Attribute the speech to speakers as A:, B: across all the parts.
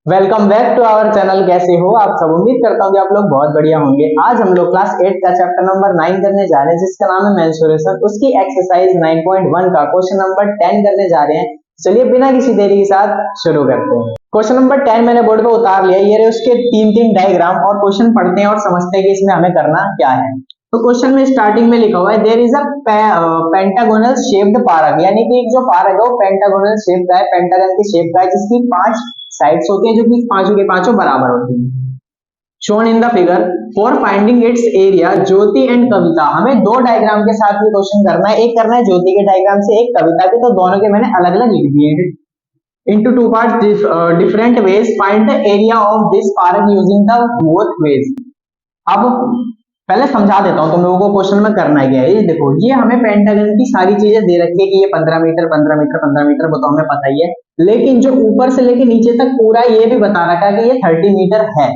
A: Welcome back to our channel. कैसे हो आप सब? उम्मीद करता हूँ कि आप लोग बहुत बढ़िया होंगे। आज हम लोग क्लास 8 का चैप्टर नंबर 9 करने जा रहे हैं, जिसका नाम है मेंस्ट्रुएशन। उसकी एक्सरसाइज 9.1 का क्वेश्चन नंबर 10 करने जा रहे हैं। चलिए बिना किसी देरी के साथ शुरू करते हैं। क्वेश्चन नंबर 10 मैंने बोर्ड पे उतार लिया। ये रहे उसके तीन डायग्राम और क्वेश्चन पढ़ते हैं और समझते हैं कि इसमें हमें करना क्या है। तो क्वेश्चन में स्टार्टिंग में लिखा हुआ है there is a pentagonal shaped park, यानी कि जो पार्क है वो पेंटागोनल शेप का है, पेंटागन की शेप का है, जिसकी 5 साइड्स होती हैं जो कि पांचों के पांचों बराबर होती हैं। Shown in the figure for finding its area Jyoti and Kavita. हमें दो डायग्राम के साथ भी क्वेश्चन करना है, एक करना है ज्योति के डायग्राम से, एक कविता के। तो दोनों के मैंने अलग अलग लिख दिए हैं। into two parts different ways, find the area of this park using the both ways। अब पहले समझा देता हूं तुम लोगों को क्वेश्चन में करना क्या है। ये देखो, ये हमें पेंटागन की सारी चीजें दे रखी है कि ये 15 मीटर 15 मीटर 15 मीटर, वो तो हमें पता ही है। लेकिन जो ऊपर से लेके नीचे तक पूरा ये भी बता रखा है कि ये 30 मीटर है।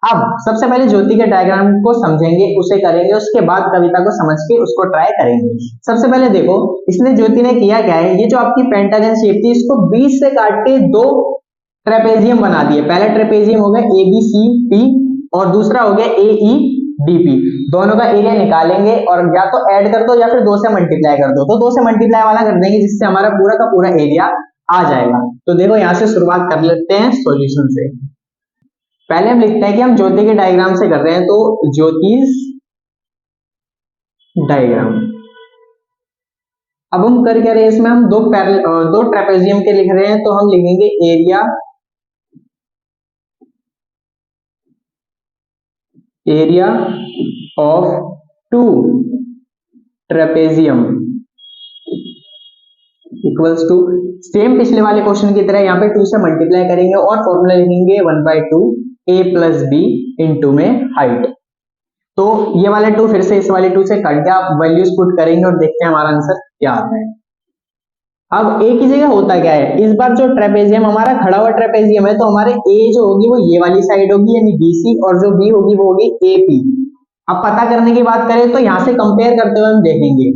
A: अब सबसे पहले ज्योति के डायग्राम को समझेंगे, उसे करेंगे, उसके बाद कविता को समझ के उसको ट्राई करेंगे। सबसे पहले देखो, इसने ज्योति ने किया क्या है, ये जो आपकी पेंटागन शेप थी इसको बीच से काट के दो ट्रेपेजियम बना दिए। पहला ट्रेपेजियम हो गया ABCP और दूसरा हो गया AEDP। दोनों का एरिया निकालेंगे और या तो ऐड कर दो या फिर 2 से मल्टीप्लाई कर दो। तो 2 से मल्टीप्लाई वाला कर देंगे, जिससे हमारा पूरा का पूरा एरिया आ जाएगा। तो देखो यहां से शुरुआत कर लेते हैं सॉल्यूशन से। पहले हम लिखते हैं कि हम ज्योति के डायग्राम से कर रहे हैं, तो ज्योतिष डायग्राम। अब हम कर क्या रहे हैं, इसमें हम दो ट्रेपेजियम के लिख रहे हैं, तो हम लिखेंगे area of 2 trapezium equals to, same पिछले वाले क्वेश्चन की तरह यहाँ पे 2 से मल्टीप्लाई करेंगे और फॉर्मूला लिखेंगे 1/2 A प्लस बी इंटू में हाइट। तो ये वाले 2 फिर से इस वाले 2 से कट गया। आप वैल्यूज पुट करेंगे और देखते हैं हमारा आंसर क्या आता है। अब ए की जगह होता क्या है, इस बार जो ट्रेपेजियम हमारा खड़ा हुआ ट्रेपेजियम है, तो हमारे ए जो होगी वो ये वाली साइड होगी यानी BC, और जो बी होगी वो होगी AP। अब पता करने की बात करें तो यहां से कंपेयर करते हुए हम देखेंगे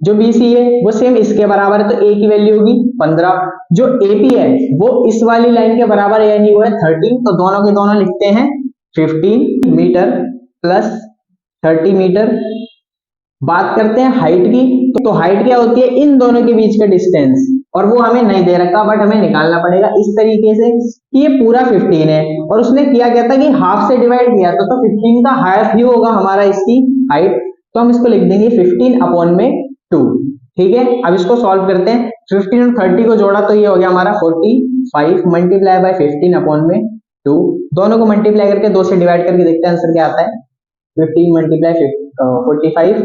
A: जो BC है वो सेम इसके बराबर है, तो A की वैल्यू होगी 15। जो AP है वो इस वाली लाइन के बराबर है यानी वो है 13। तो दोनों के दोनों लिखते हैं 15 मीटर प्लस 30 मीटर। बात करते हैं हाइट की, तो हाइट क्या होती है, इन दोनों के बीच का डिस्टेंस, और वो हमें नहीं दे रखा, बट हमें निकालना पड़ेगा इस तरीके से कि ये पूरा 15 है और उसने किया क्या था कि हाफ से डिवाइड किया था, तो 15 का हाफ ही होगा हमारा इसकी हाइट। तो हम इसको लिख देंगे 15 अपॉन में 2। ठीक है, अब इसको सॉल्व करते हैं। 15 और 30 को जोड़ा तो ये हो गया हमारा 45 मल्टीप्लाई बाय 15 अपॉन में 2। दोनों को मल्टीप्लाई करके 2 से डिवाइड करके देखते हैं आंसर क्या आता है। 15 मल्टीप्लाई 45,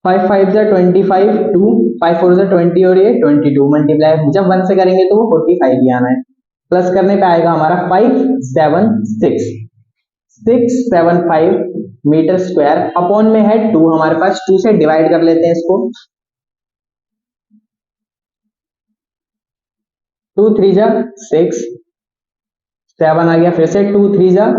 A: 5 5 जा 25, 2 5 4 जा 20 और ये 22 मल्टीप्लाई जब 1 से करेंगे तो वो 45 ही आना है। प्लस करने पे आएगा हमारा 675 मीटर स्क्वायर अपॉन में है 2। हमारे पास 2 से डिवाइड कर लेते हैं इसको। 2 3 जा 6, 7 आ गया, फिर से 2 3 जा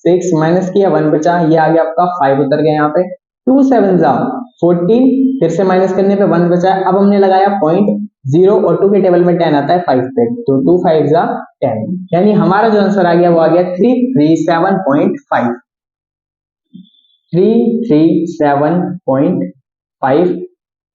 A: 6 माइनस किया 1 बचा, ये आ गया आपका 5 उतर गया यहाँ पे। 2 7 जा 14, फिर से माइनस करने पे 1 बचा। अब हमने लगाया पॉइंट 0 और 2 के टेबल में 10 आता है 5 पे, तो 2 5 जा 10, यानी हमारा जो आंसर आ गया वो आ गया 337.5 337.5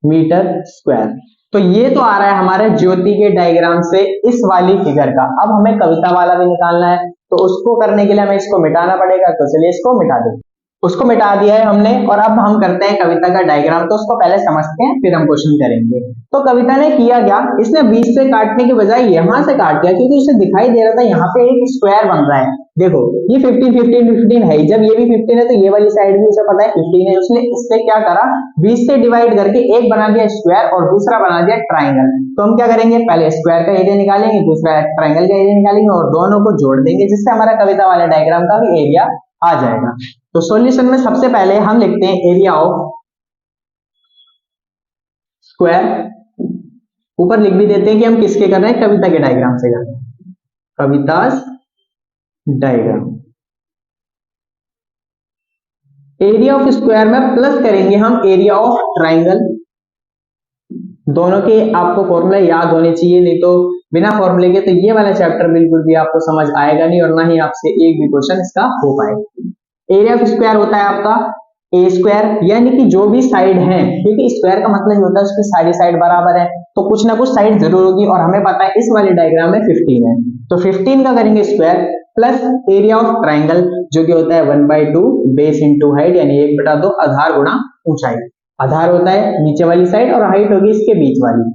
A: मीटर स्क्वायर। तो ये तो आ रहा है हमारे ज्योति के डायग्राम से इस वाली फिगर का। अब हमें कविता वाला भी निकालना है, तो उसको करने के लिए हमें इसको मिटाना पड़ेगा। तो चलिए इसको मिटा दें। उसको मिटा दिया है हमने और अब हम करते हैं कविता का डायग्राम। तो उसको पहले समझते हैं फिर हम क्वेश्चन करेंगे। तो कविता ने किया क्या, इसने 20 से काटने के बजाय यहां से काट दिया, क्योंकि उसे दिखाई दे रहा था यहाँ पे एक स्क्वायर बन रहा है। देखो ये 15 15 15 है, जब ये भी 15 है तो ये वाली साइड भी उसे पता है 15 है। उसने इससे क्या करा, 20 से डिवाइड करके एक बना दिया स्क्वायर और दूसरा बना दिया ट्राइंगल। तो हम क्या करेंगे, पहले स्क्वायर का एरिया निकालेंगे, दूसरा ट्राइंगल का एरिया निकालेंगे और दोनों को जोड़ देंगे, जिससे हमारा कविता वाला डायग्राम का भी एरिया आ जाएगा। तो सॉल्यूशन में सबसे पहले हम लिखते हैं एरिया ऑफ स्क्वायर। ऊपर लिख भी देते हैं कि हम किसके कर रहे हैं, कविता के डायग्राम से कर रहे हैं, कविता डायग्राम। एरिया ऑफ स्क्वायर में प्लस करेंगे हम एरिया ऑफ ट्राइंगल। दोनों के आपको फॉर्मूला याद होने चाहिए, नहीं तो बिना फॉर्मूले के, तो ये वाला चैप्टर बिल्कुल भी आपको समझ आएगा नहीं और ना ही आपसे एक भी क्वेश्चन इसका हो पाएगा। एरिया ऑफ स्क्वायर होता है आपका ए स्क्वायर, यानी कि जो भी साइड है, क्योंकि स्क्वायर का मतलब होता है उसकी सारी साइड बराबर है, तो कुछ ना कुछ साइड जरूर होगी, और हमें पता है इस वाले डायग्राम में 15 है, तो 15 का करेंगे square plus area of triangle जो कि होता है 1/2 बेस इंटू हाइट, यानी 1/2 आधार गुणा ऊंचाई। आधार होता है नीचे वाली साइड और हाइट होगी इसके बीच वाली।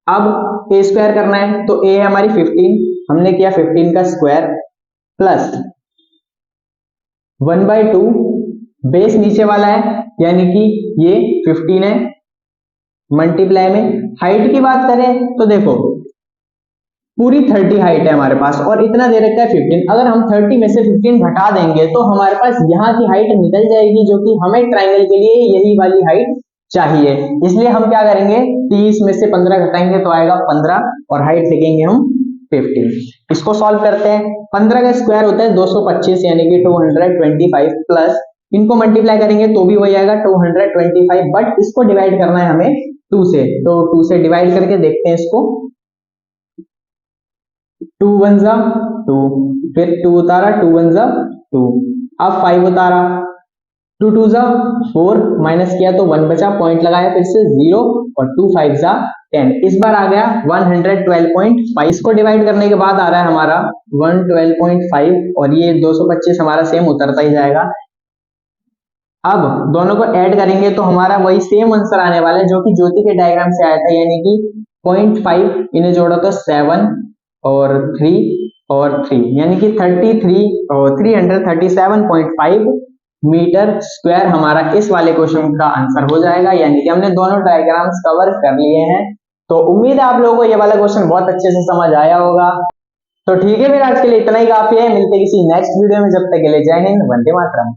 A: अब ए स्क्वायर करना है, तो ए है हमारी 15, हमने किया 15 का स्क्वायर प्लस 1/2 बेस नीचे वाला है यानी कि ये 15 है, मल्टीप्लाई में हाइट की बात करें तो देखो पूरी 30 हाइट है हमारे पास और इतना दे रखा है 15। अगर हम 30 में से 15 घटा देंगे तो हमारे पास यहाँ की हाइट निकल जाएगी, जो कि हमें ट्राइंगल के लिए यही वाली हाइट चाहिए। इसलिए हम क्या करेंगे, 30 में से 15 घटाएंगे तो आएगा 15 और हाइट लिखेंगे हम 15। इसको सॉल्व करते हैं। 15 का स्क्वायर होता है 225 यानी कि 225 प्लस इनको मल्टीप्लाई करेंगे तो भी वही आएगा 225, बट इसको डिवाइड करना है हमें 2 से, तो 2 से डिवाइड करके देखते हैं इसको। 2 1 जा 2, फिर 2 उतारा, 2 1 जा 2, अब 5 उतारा, 2 2 जा 4, माइनस किया तो 1 बचा, पॉइंट लगाया फिर से 0 और 2 5 जा 10। इस बार आ गया 112.5। इसको डिवाइड करने के बाद आ रहा है हमारा 112.5 और ये 225 हमारा सेम उतरता ही जाएगा। अब दोनों को ऐड करेंगे तो हमारा वही सेम आंसर आने वाला है जो कि ज्योति के डायग्राम से आया था, यानी कि 0.5 इन्हें जोड़ा तो 7 और 3 और 3 यानी कि 33 और 337.5 मीटर स्क्वायर हमारा इस वाले क्वेश्चन का आंसर हो जाएगा। यानी कि हमने दोनों डायग्राम्स कवर कर लिए हैं। तो उम्मीद है आप लोगों को ये वाला क्वेश्चन बहुत अच्छे से समझ आया होगा। तो ठीक है, फिर आज के लिए इतना ही काफी है। मिलते किसी नेक्स्ट वीडियो में, जब तक के लिए जय हिंद, वंदे मातरम।